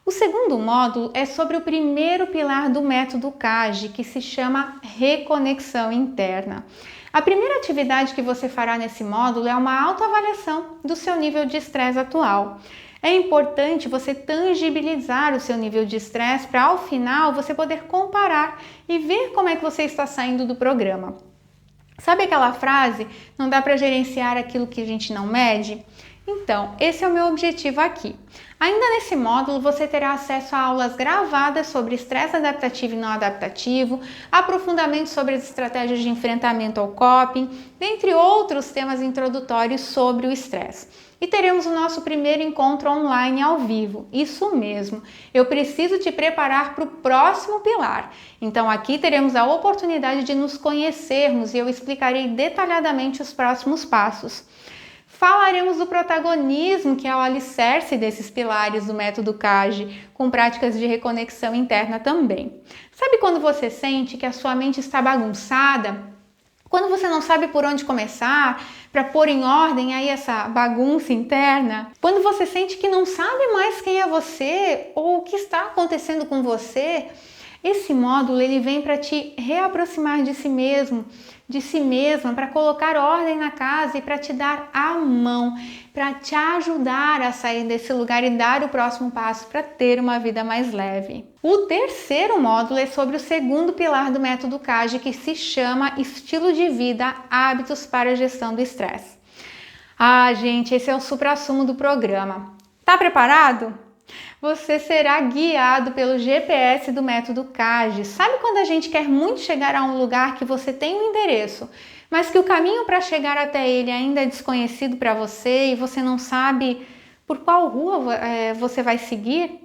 O segundo módulo é sobre o primeiro pilar do método CAGE, que se chama reconexão interna. A primeira atividade que você fará nesse módulo é uma autoavaliação do seu nível de estresse atual. É importante você tangibilizar o seu nível de estresse para, ao final, você poder comparar e ver como é que você está saindo do programa. Sabe aquela frase, não dá para gerenciar aquilo que a gente não mede? Então, esse é o meu objetivo aqui. Ainda nesse módulo, você terá acesso a aulas gravadas sobre estresse adaptativo e não adaptativo, aprofundamento sobre as estratégias de enfrentamento ao coping, dentre outros temas introdutórios sobre o estresse. E teremos o nosso primeiro encontro online ao vivo, isso mesmo, eu preciso te preparar para o próximo pilar. Então aqui teremos a oportunidade de nos conhecermos e eu explicarei detalhadamente os próximos passos. Falaremos do protagonismo, que é o alicerce desses pilares do método CAGE, com práticas de reconexão interna também. Sabe quando você sente que a sua mente está bagunçada? Quando você não sabe por onde começar para pôr em ordem aí essa bagunça interna? Quando você sente que não sabe mais quem é você ou o que está acontecendo com você? Esse módulo ele vem para te reaproximar de si mesmo, de si mesma, para colocar ordem na casa e para te dar a mão, para te ajudar a sair desse lugar e dar o próximo passo para ter uma vida mais leve. O terceiro módulo é sobre o segundo pilar do método CAGE, que se chama Estilo de Vida, Hábitos para a Gestão do Estresse. Gente, esse é o suprassumo do programa. Tá preparado? Você será guiado pelo GPS do método CAGE. Sabe quando a gente quer muito chegar a um lugar que você tem um endereço, mas que o caminho para chegar até ele ainda é desconhecido para você e você não sabe por qual rua você vai seguir?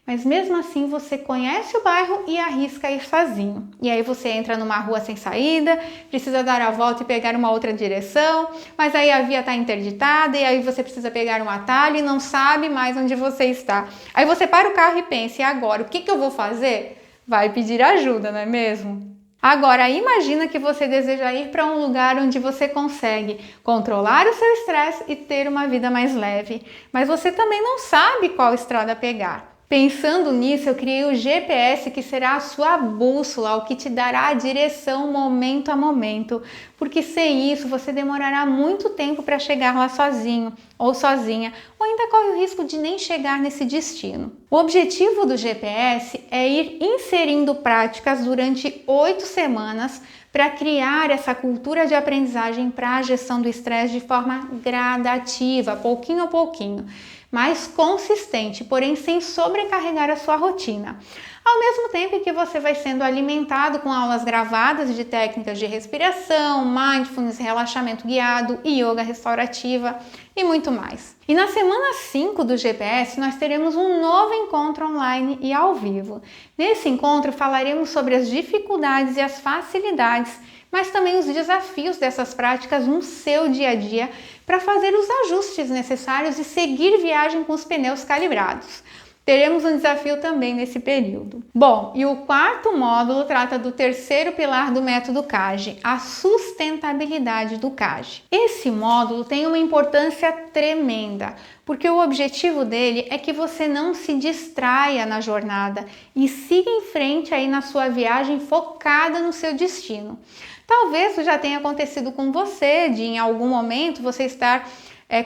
Mas mesmo assim você conhece o bairro e arrisca ir sozinho. E aí você entra numa rua sem saída, precisa dar a volta e pegar uma outra direção, mas aí a via está interditada e aí você precisa pegar um atalho e não sabe mais onde você está. Aí você para o carro e pensa, e agora, o que eu vou fazer? Vai pedir ajuda, não é mesmo? Agora, imagina que você deseja ir para um lugar onde você consegue controlar o seu estresse e ter uma vida mais leve, mas você também não sabe qual estrada pegar. Pensando nisso, eu criei o GPS, que será a sua bússola, o que te dará a direção momento a momento, porque sem isso você demorará muito tempo para chegar lá sozinho ou sozinha, ou ainda corre o risco de nem chegar nesse destino. O objetivo do GPS é ir inserindo práticas durante 8 semanas para criar essa cultura de aprendizagem para a gestão do estresse de forma gradativa, pouquinho a pouquinho, mais consistente, porém sem sobrecarregar a sua rotina. Ao mesmo tempo que você vai sendo alimentado com aulas gravadas de técnicas de respiração, mindfulness, relaxamento guiado, yoga restaurativa e muito mais. E na semana 5 do GPS nós teremos um novo encontro online e ao vivo. Nesse encontro falaremos sobre as dificuldades e as facilidades, mas também os desafios dessas práticas no seu dia a dia para fazer os ajustes necessários e seguir viagem com os pneus calibrados. Teremos um desafio também nesse período. Bom, e o quarto módulo trata do terceiro pilar do método CAGE, a sustentabilidade do CAGE. Esse módulo tem uma importância tremenda, porque o objetivo dele é que você não se distraia na jornada e siga em frente aí na sua viagem focada no seu destino. Talvez já tenha acontecido com você, de em algum momento você estar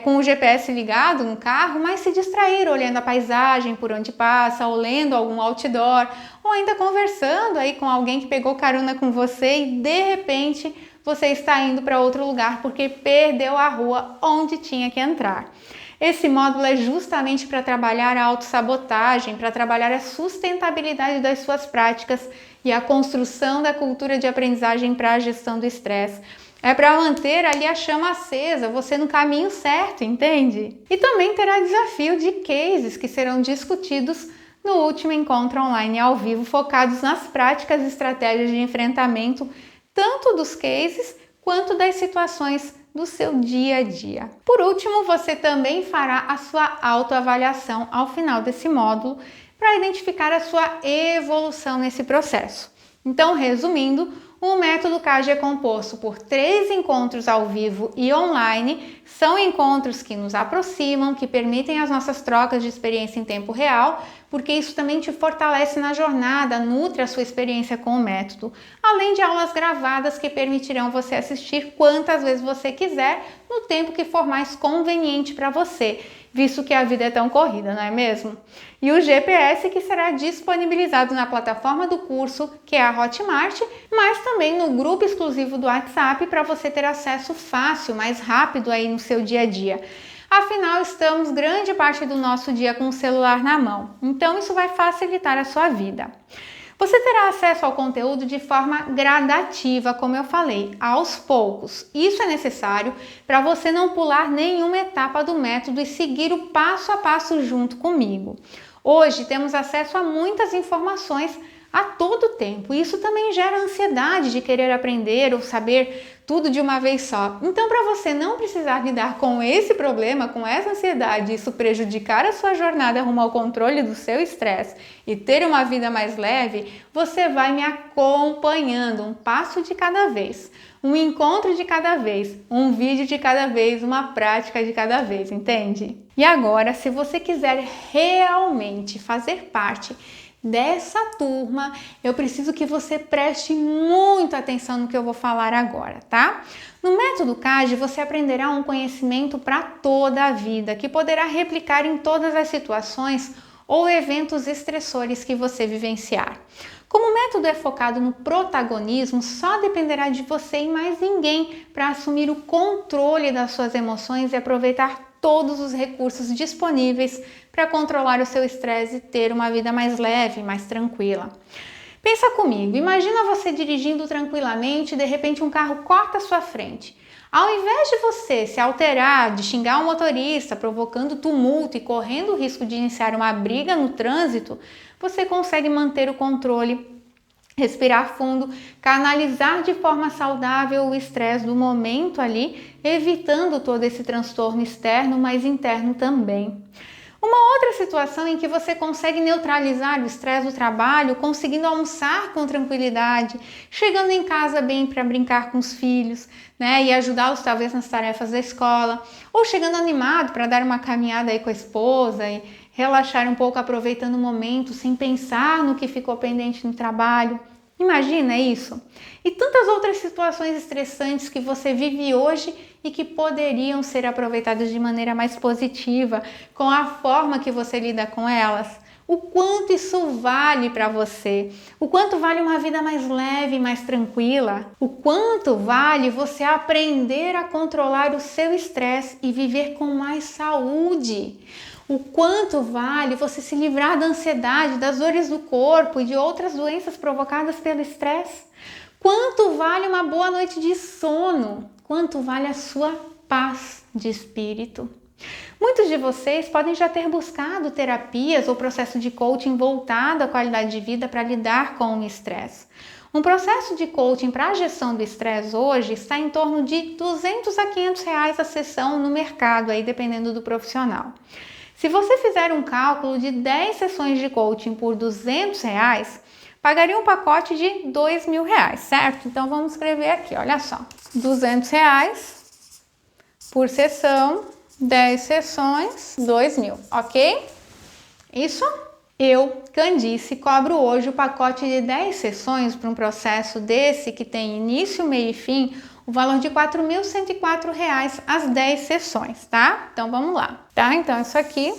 com o GPS ligado no carro, mas se distrair olhando a paisagem por onde passa, ou lendo algum outdoor, ou ainda conversando aí com alguém que pegou carona com você e de repente você está indo para outro lugar porque perdeu a rua onde tinha que entrar. Esse módulo é justamente para trabalhar a autossabotagem, para trabalhar a sustentabilidade das suas práticas e a construção da cultura de aprendizagem para a gestão do estresse. É para manter ali a chama acesa, você no caminho certo, entende? E também terá desafio de cases que serão discutidos no último encontro online ao vivo, focados nas práticas e estratégias de enfrentamento, tanto dos cases quanto das situações do seu dia a dia. Por último, você também fará a sua autoavaliação ao final desse módulo para identificar a sua evolução nesse processo. Então, resumindo, o método CAGE é composto por 3 encontros ao vivo e online. São encontros que nos aproximam, que permitem as nossas trocas de experiência em tempo real, porque isso também te fortalece na jornada, nutre a sua experiência com o método, além de aulas gravadas que permitirão você assistir quantas vezes você quiser, no tempo que for mais conveniente para você, visto que a vida é tão corrida, não é mesmo? E o GPS que será disponibilizado na plataforma do curso, que é a Hotmart, mas também no grupo exclusivo do WhatsApp para você ter acesso fácil, mais rápido aí no seu dia a dia. Afinal, estamos grande parte do nosso dia com o celular na mão, então isso vai facilitar a sua vida. Você terá acesso ao conteúdo de forma gradativa, como eu falei, aos poucos. Isso é necessário para você não pular nenhuma etapa do método e seguir o passo a passo junto comigo. Hoje temos acesso a muitas informações a todo tempo. Isso também gera ansiedade de querer aprender ou saber tudo de uma vez só. Então, para você não precisar lidar com esse problema, com essa ansiedade, isso prejudicar a sua jornada rumo ao controle do seu estresse e ter uma vida mais leve, você vai me acompanhando um passo de cada vez, um encontro de cada vez, um vídeo de cada vez, uma prática de cada vez, entende? E agora, se você quiser realmente fazer parte dessa turma, eu preciso que você preste muita atenção no que eu vou falar agora, tá? No método CAGE, você aprenderá um conhecimento para toda a vida, que poderá replicar em todas as situações ou eventos estressores que você vivenciar. Como o método é focado no protagonismo, só dependerá de você e mais ninguém para assumir o controle das suas emoções e aproveitar todos os recursos disponíveis para controlar o seu estresse e ter uma vida mais leve, mais tranquila. Pensa comigo, imagina você dirigindo tranquilamente e de repente um carro corta a sua frente. Ao invés de você se alterar, de xingar o motorista, provocando tumulto e correndo o risco de iniciar uma briga no trânsito, você consegue manter o controle, respirar fundo, canalizar de forma saudável o estresse do momento ali, evitando todo esse transtorno externo, mas interno também. Uma outra situação em que você consegue neutralizar o estresse do trabalho, conseguindo almoçar com tranquilidade, chegando em casa bem para brincar com os filhos, né, e ajudá-los talvez nas tarefas da escola, ou chegando animado para dar uma caminhada aí com a esposa e relaxar um pouco aproveitando o momento sem pensar no que ficou pendente no trabalho. Imagina isso? E tantas outras situações estressantes que você vive hoje e que poderiam ser aproveitadas de maneira mais positiva, com a forma que você lida com elas. O quanto isso vale para você? O quanto vale uma vida mais leve, mais tranquila? O quanto vale você aprender a controlar o seu estresse e viver com mais saúde? O quanto vale você se livrar da ansiedade, das dores do corpo e de outras doenças provocadas pelo estresse? Quanto vale uma boa noite de sono? Quanto vale a sua paz de espírito? Muitos de vocês podem já ter buscado terapias ou processo de coaching voltado à qualidade de vida para lidar com o estresse. Um processo de coaching para a gestão do estresse hoje está em torno de R$200 a R$500 a sessão no mercado, aí dependendo do profissional. Se você fizer um cálculo de 10 sessões de coaching por R$200, pagaria um pacote de R$2.000, certo? Então vamos escrever aqui, olha só, R$200 por sessão, 10 sessões, 2.000, ok? Isso? Eu, Candice, cobro hoje o pacote de 10 sessões para um processo desse que tem início, meio e fim, o valor de R$ 4.104 as 10 sessões, tá? Então vamos lá, tá? Então isso aqui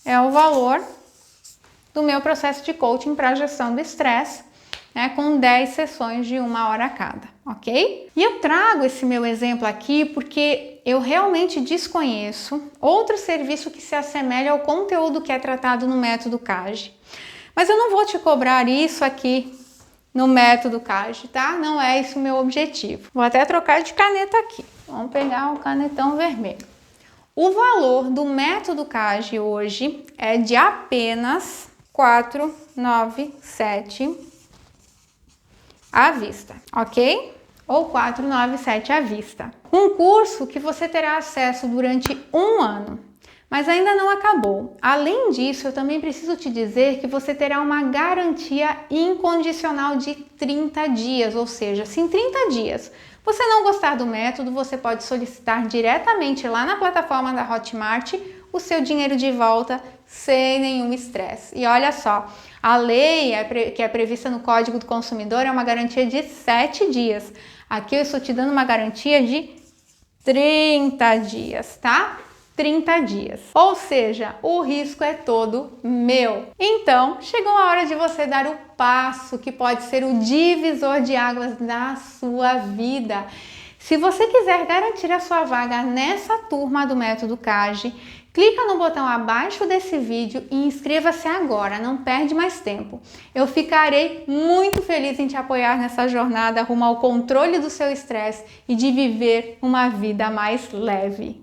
é o valor do meu processo de coaching para gestão do estresse, né, com 10 sessões de 1 hora cada, ok? E eu trago esse meu exemplo aqui porque eu realmente desconheço outro serviço que se assemelhe ao conteúdo que é tratado no método CAGE. Mas eu não vou te cobrar isso aqui no método CAGE, tá? Não é esse o meu objetivo. Vou até trocar de caneta aqui. Vamos pegar o canetão vermelho. O valor do método CAGE hoje é de apenas R$ 497 à vista, ok? Ou 497 à vista. Um curso que você terá acesso durante 1 ano, mas ainda não acabou. Além disso, eu também preciso te dizer que você terá uma garantia incondicional de 30 dias, ou seja, se em 30 dias você não gostar do método, você pode solicitar diretamente lá na plataforma da Hotmart o seu dinheiro de volta sem nenhum estresse. E olha só, a lei que é prevista no Código do Consumidor é uma garantia de 7 dias. Aqui eu estou te dando uma garantia de 30 dias, tá? 30 dias. Ou seja, o risco é todo meu. Então, chegou a hora de você dar o passo que pode ser o divisor de águas da sua vida. Se você quiser garantir a sua vaga nessa turma do método CAGE, clica no botão abaixo desse vídeo e inscreva-se agora, não perde mais tempo. Eu ficarei muito feliz em te apoiar nessa jornada rumo ao controle do seu estresse e de viver uma vida mais leve.